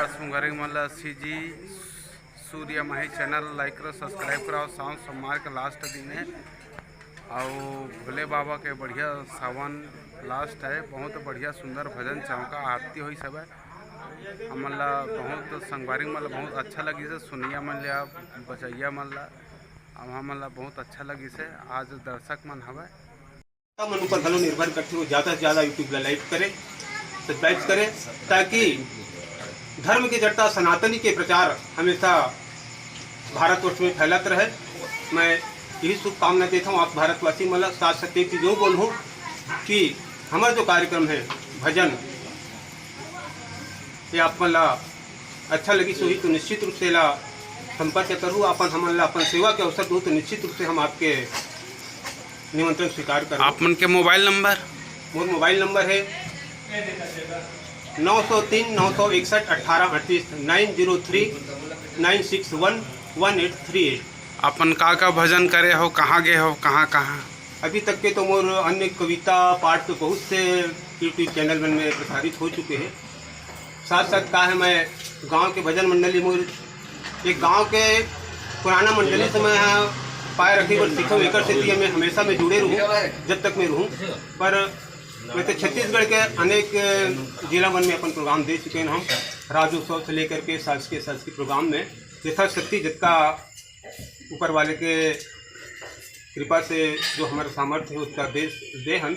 संगवारी मन ला सीजी सूर्य माही channel like करो सब्सक्राइब करो। सावन सोमवार के लास्ट दिन है और भोले बाबा के बढ़िया सावन लास्ट है। बहुत बढ़िया सुंदर भजन चौका आरती हुई सब है। हमन ला बहुत संगवारी मन ला बहुत अच्छा लगी से सुनिया मन ला बचैया मन ला हमन ला बहुत अच्छा लगी से। आज दर्शक मन हवे मन ऊपर घलो निर्भर करते हो ज़्यादा से ज़्यादा यूट्यूब ला लाइक करें सब्सक्राइब करें ताकि धर्म की जड़ता सनातनी के प्रचार हमेशा भारतवर्ष में फैलत रहे। मैं यही शुभकामना देता हूँ आप भारतवासी मतलब साथ सत्य की जो बोलूँ कि हमारा जो कार्यक्रम है भजन ये आप मला अच्छा लगी सो ही तो निश्चित रूप से ला संपर्क करूँ। अपन हमन ला अपन सेवा के अवसर दूँ तो निश्चित रूप से हम आपके निमंत्रण स्वीकार करें। आप मन के मोबाइल नंबर? मोर मोबाइल नंबर है 903 961 1838 903 961 1838। अपन का भजन करे हो, कहाँ गए हो, कहाँ कहाँ? अभी तक के तो मोर अन्य कविता पाठ तो बहुत से यूट्यूब चैनल में प्रसारित हो चुके हैं। साथ साथ का है मैं गांव के भजन मंडली मोर एक गांव के पुराना मंडली से मैं पाए रखी और सीखो एक से मैं हमेशा मैं जुड़े रहूँ जब तक मैं रहूँ। पर मैं तो छत्तीसगढ़ के अनेक जिला वन में अपन प्रोग्राम दे चुके हैं। हम राज्योत्सव से लेकर के शासकीय प्रोग्राम में यथाशक्ति जितना ऊपर वाले के कृपा से जो हमारा सामर्थ्य है उसका देहन।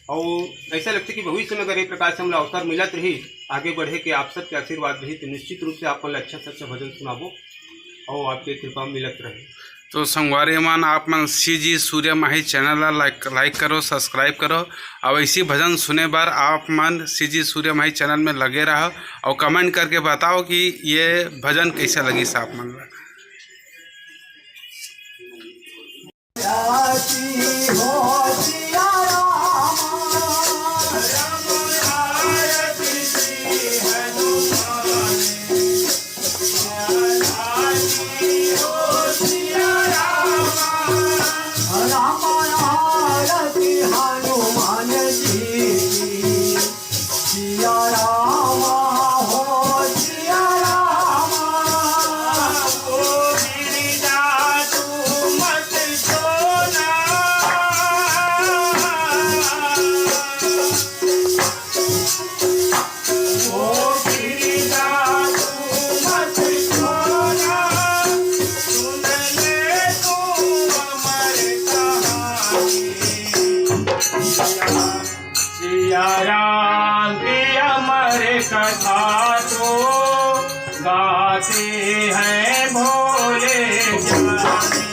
और ऐसा लगता है कि भविष्य में अगर एक प्रकार से हमारा अवसर मिलत रही आगे बढ़े के आप सबके आशीर्वाद रही तो निश्चित रूप से आपको अच्छा से अच्छा भजन सुनाबो और आपके कृपा मिलत रहे। तो संगवारी मन आप मन सीजी सूर्य माही चैनल लाइक करो सब्सक्राइब करो और इसी भजन सुने बार आप मन सीजी सूर्य माही चैनल में लगे रहो और कमेंट करके बताओ कि ये भजन कैसा लगी आप मन। कथा तो गाते हैं भोले जाने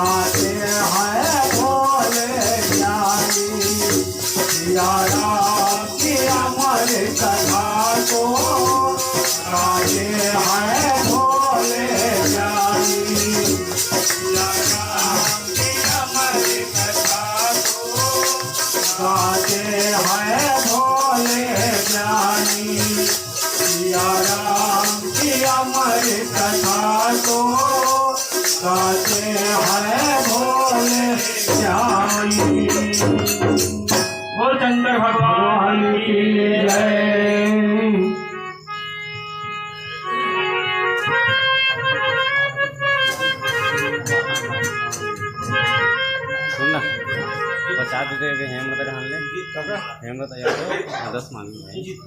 गाते हैं भोले ज्ञानी राम की अमर कथा को गाते हैं भोले ज्ञानी राम की अमर कथा को गाते हैं भोले ज्ञानी राम की अमर कथा को गाते हैं भोले ज्ञानी। बोल शंकर भगवान की जय। सुनना 50 दे दे हेमंत रे हाल ले हेमंत यार 10 मान ली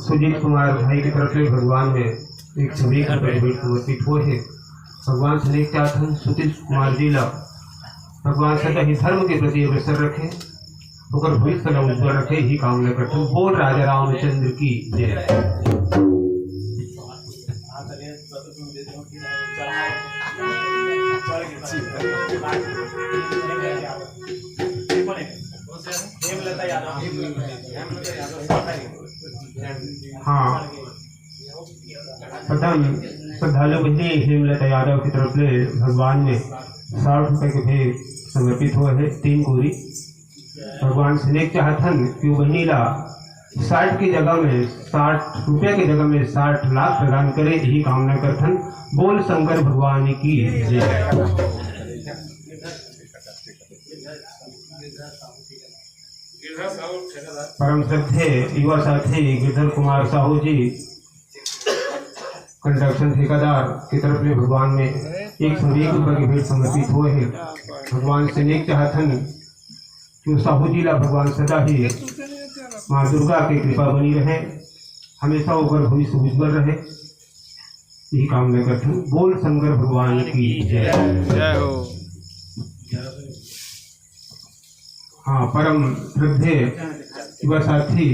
सुजीत कुमार भाई की तरफ से भगवान में एक छवि का समर्पित हुए है। भगवान से नेक चाहते हैं सुजीत कुमार जी ला भगवान सदा ही धर्म के प्रति अग्रसर रखे होकर भविष्य ला उज्जवल रखे ही कामना करते हैं। बोल राजा रामचंद्र की जय। हाँ, प्रथम श्रद्धालु बहने हेमलता यादव की तरफ से भगवान में 60 रुपए के भेंट समर्पित हुए हैं 3 कोरी। भगवान से नेक चाहतन क्यों बहनीला 60 की जगह में 60 रुपये की जगह में 60 लाख प्रदान करे, यही कामना करथन। बोल शंकर भगवान की जय। परम श्रद्धे युवा साथी गिरधर कुमार साहू जी कंस्ट्रक्शन ठेकेदार की तरफ से भगवान में 101 रुपये की भेंट समर्पित हुए हैं। भगवान से नेक चाहतन क्यों साहू जी ला भगवान सदा ही माँ दुर्गा की कृपा बनी रहे, हमेशा ऊपर भविष्य उज्जवल रहे, यही कामना करते हैं। बोल शंकर भगवान की जय। जय हो। हाँ, परम श्रद्धे युवा साथी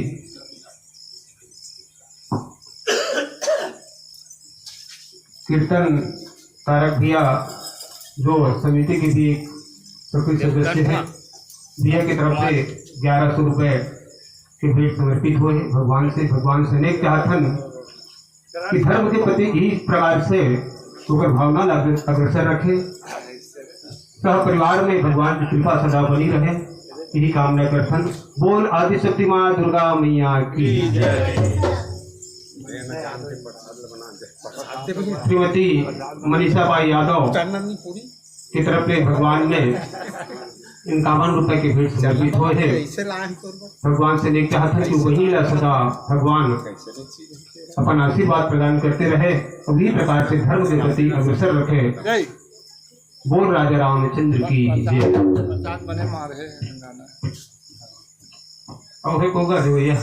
कीर्तन तारक भैया जो समिति के भी एक सक्रिय सदस्य है, भैया की तरफ से 1100 रुपये के भेंट समर्पित हुए। भगवान से नेक चाहतन कि धर्म के प्रति इस प्रकार से होकर भावना अग्रसर रखे, सह परिवार में भगवान की कृपा सदा बनी रहे, यही कामना करथन। बोल आदि शक्ति माँ दुर्गा मैया की जय। श्रीमती मनीषा बाई यादव की तरफ से भगवान ने 51 रुपए के भेंट समर्पित हुए हैं। भगवान से नेक चाहते हैं कि वही सदा भगवान अपन आशीर्वाद प्रदान करते रहे, उसी प्रकार से धर्म के प्रति अग्रसर रखे। बोल राजा रामचंद्र की जय। और कोगा भैया